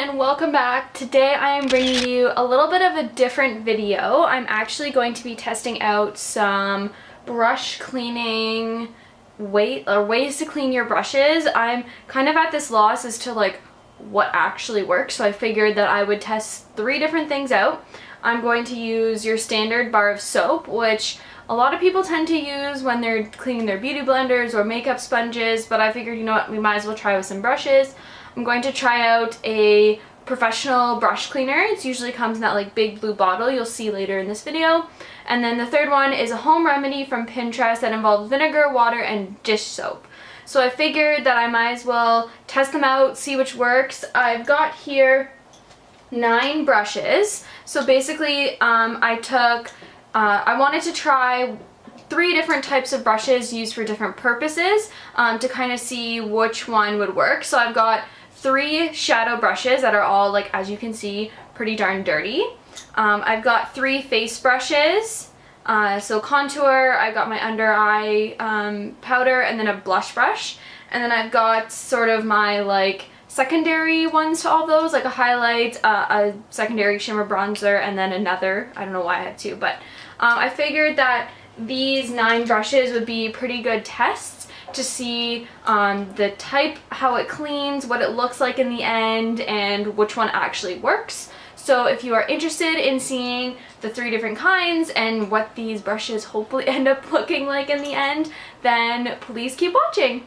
and welcome back. Today I am bringing you a little bit of a different video. I'm actually going to be testing out some brush cleaning ways to clean your brushes. I'm kind of at this loss as to like what actually works, so I figured that I would test 3 different things out. I'm going to use your standard bar of soap, which a lot of people tend to use when they're cleaning their beauty blenders or makeup sponges, but I figured, you know what, we might as well try with some brushes. I'm going to try out a professional brush cleaner. It usually comes in that like big blue bottle you'll see later in this video. And then the third one is a home remedy from Pinterest that involves vinegar, water, and dish soap. So I figured that I might as well test them out, see which works. I've got here 9 brushes. So basically I wanted to try 3 different types of brushes used for different purposes to kind of see which one would work. So I've got 3 shadow brushes that are all, like, as you can see, pretty darn dirty. I've got 3 face brushes, so contour, I've got my under eye powder, and then a blush brush. And then I've got sort of my like secondary ones to all those, like a highlight, a secondary shimmer bronzer, and then another. I don't know why I have 2, but I figured that these 9 brushes would be pretty good tests to see the type, how it cleans, what it looks like in the end, and which one actually works. So if you are interested in seeing the 3 different kinds and what these brushes hopefully end up looking like in the end, then please keep watching.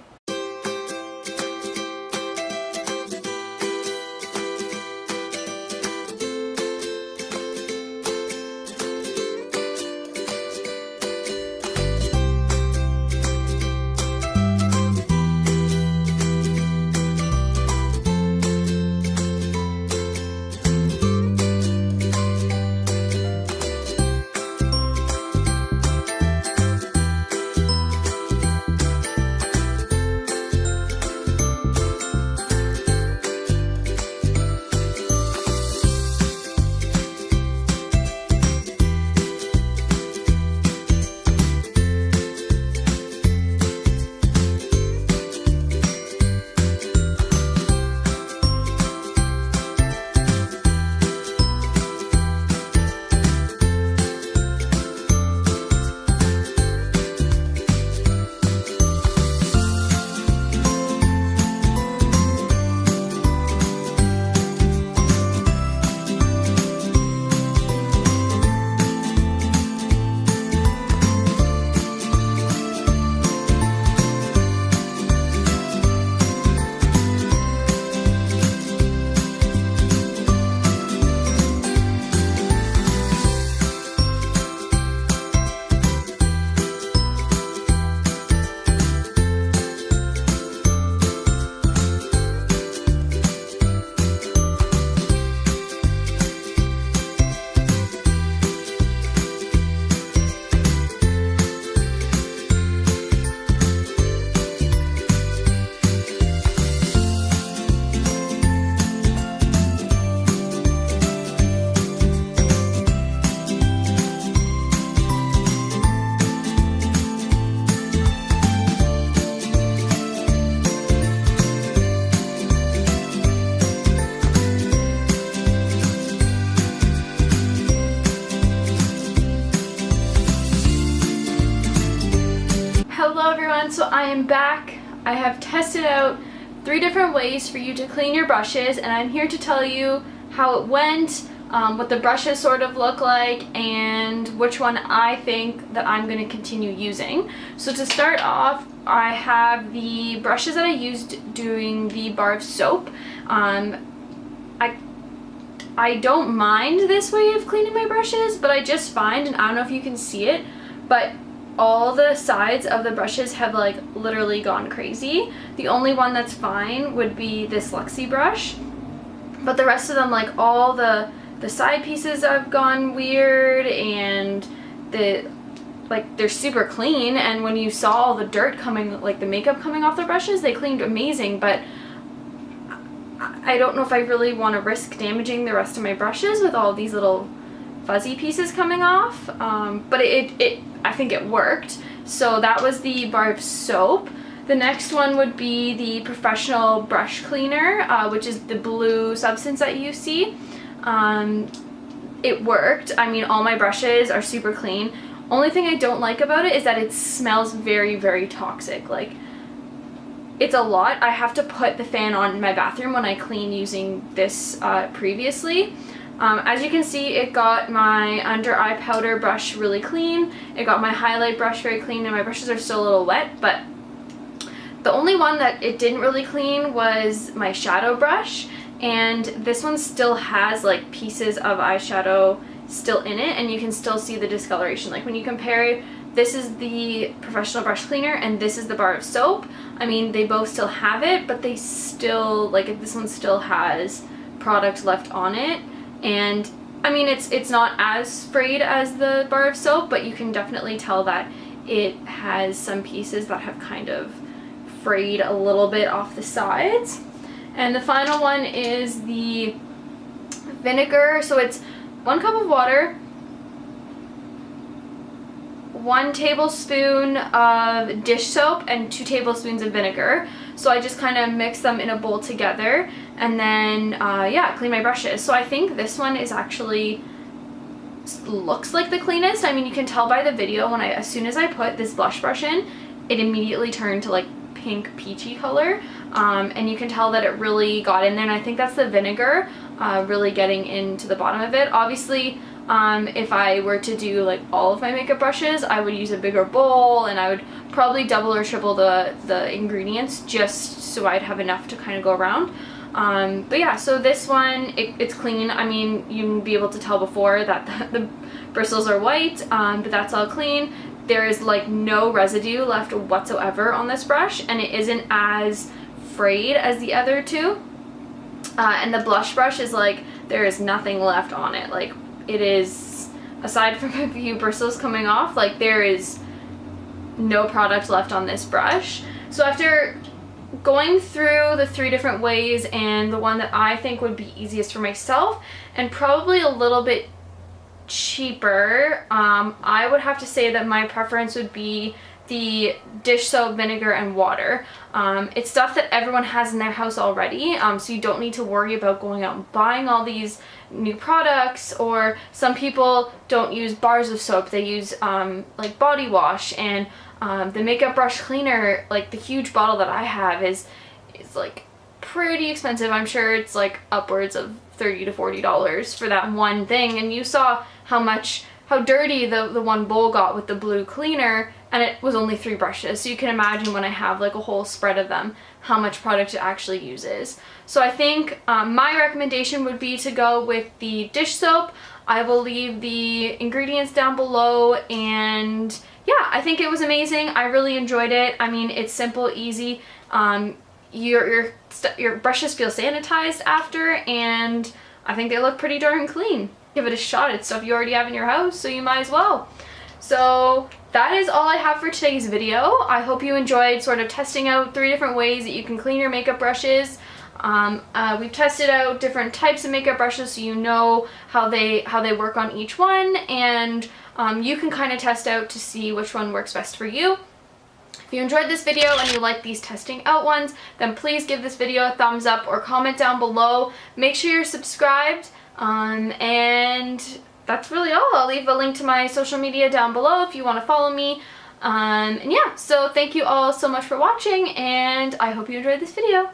Hello everyone, so I am back. I have tested out 3 different ways for you to clean your brushes, and I'm here to tell you how it went, what the brushes sort of look like, and which one I think that I'm going to continue using. So to start off, I have the brushes that I used doing the bar of soap. I don't mind this way of cleaning my brushes, but I just find, and I don't know if you can see it, but all the sides of the brushes have like literally gone crazy. The only one that's fine would be this Luxie brush, but the rest of them, like all the side pieces have gone weird, and they're super clean, and when you saw all the dirt coming, like the makeup coming off the brushes, they cleaned amazing, but I don't know if I really want to risk damaging the rest of my brushes with all these little fuzzy pieces coming off, but I think it worked. So that was the bar of soap. The next one would be the Professional Brush Cleaner, which is the blue substance that you see. It worked. I mean, all my brushes are super clean. Only thing I don't like about it is that it smells very, very toxic. Like, it's a lot. I have to put the fan on in my bathroom when I clean using this previously. As you can see, it got my under eye powder brush really clean. It got my highlight brush very clean, and my brushes are still a little wet, but the only one that it didn't really clean was my shadow brush, and this one still has like pieces of eyeshadow still in it, and you can still see the discoloration. Like when you compare, this is the Professional Brush Cleaner and this is the bar of soap. I mean, they both still have it, but they still, like, this one still has product left on it. And I mean, it's not as frayed as the bar of soap, but you can definitely tell that it has some pieces that have kind of frayed a little bit off the sides. And the final one is the Vinegar. So it's 1 cup of water, 1 tablespoon of dish soap, and 2 tablespoons of vinegar. So I just kind of mix them in a bowl together, and then yeah, clean my brushes. So I think this one is actually looks like the cleanest. I mean, you can tell by the video when as soon as I put this blush brush in, it immediately turned to like pink peachy color, and you can tell that it really got in there, and I think that's the vinegar really getting into the bottom of it. Obviously, if I were to do like all of my makeup brushes, I would use a bigger bowl, and I would probably double or triple the ingredients just so I'd have enough to kind of go around. But yeah, so this one, it's clean. I mean, you can be able to tell before that the bristles are white, but that's all clean. There is like no residue left whatsoever on this brush, and it isn't as frayed as the other two. And the blush brush is like, there is nothing left on it. Like, it is, aside from a few bristles coming off, like there is no product left on this brush. So after going through the 3 different ways, and the one that I think would be easiest for myself and probably a little bit cheaper, I would have to say that my preference would be the dish soap, vinegar, and water. It's stuff that everyone has in their house already, so you don't need to worry about going out and buying all these new products. Or some people don't use bars of soap, they use like body wash, and the makeup brush cleaner, like the huge bottle that I have is like pretty expensive. I'm sure it's like upwards of $30 to $40 for that one thing, and you saw how dirty the one bowl got with the blue cleaner, and it was only 3 brushes. So you can imagine when I have like a whole spread of them, how much product it actually uses. So I think my recommendation would be to go with the dish soap. I will leave the ingredients down below, and yeah, I think it was amazing. I really enjoyed it. I mean, it's simple, easy. Your brushes feel sanitized after, and I think they look pretty darn clean. Give it a shot. It's stuff you already have in your house, so you might as well. So that is all I have for today's video. I hope you enjoyed sort of testing out 3 different ways that you can clean your makeup brushes. We've tested out different types of makeup brushes, so you know how they work on each one, and you can kind of test out to see which one works best for you. If you enjoyed this video and you like these testing out ones, then please give this video a thumbs up or comment down below. Make sure you're subscribed, and that's really all. I'll leave a link to my social media down below if you want to follow me. And yeah, so thank you all so much for watching, and I hope you enjoyed this video.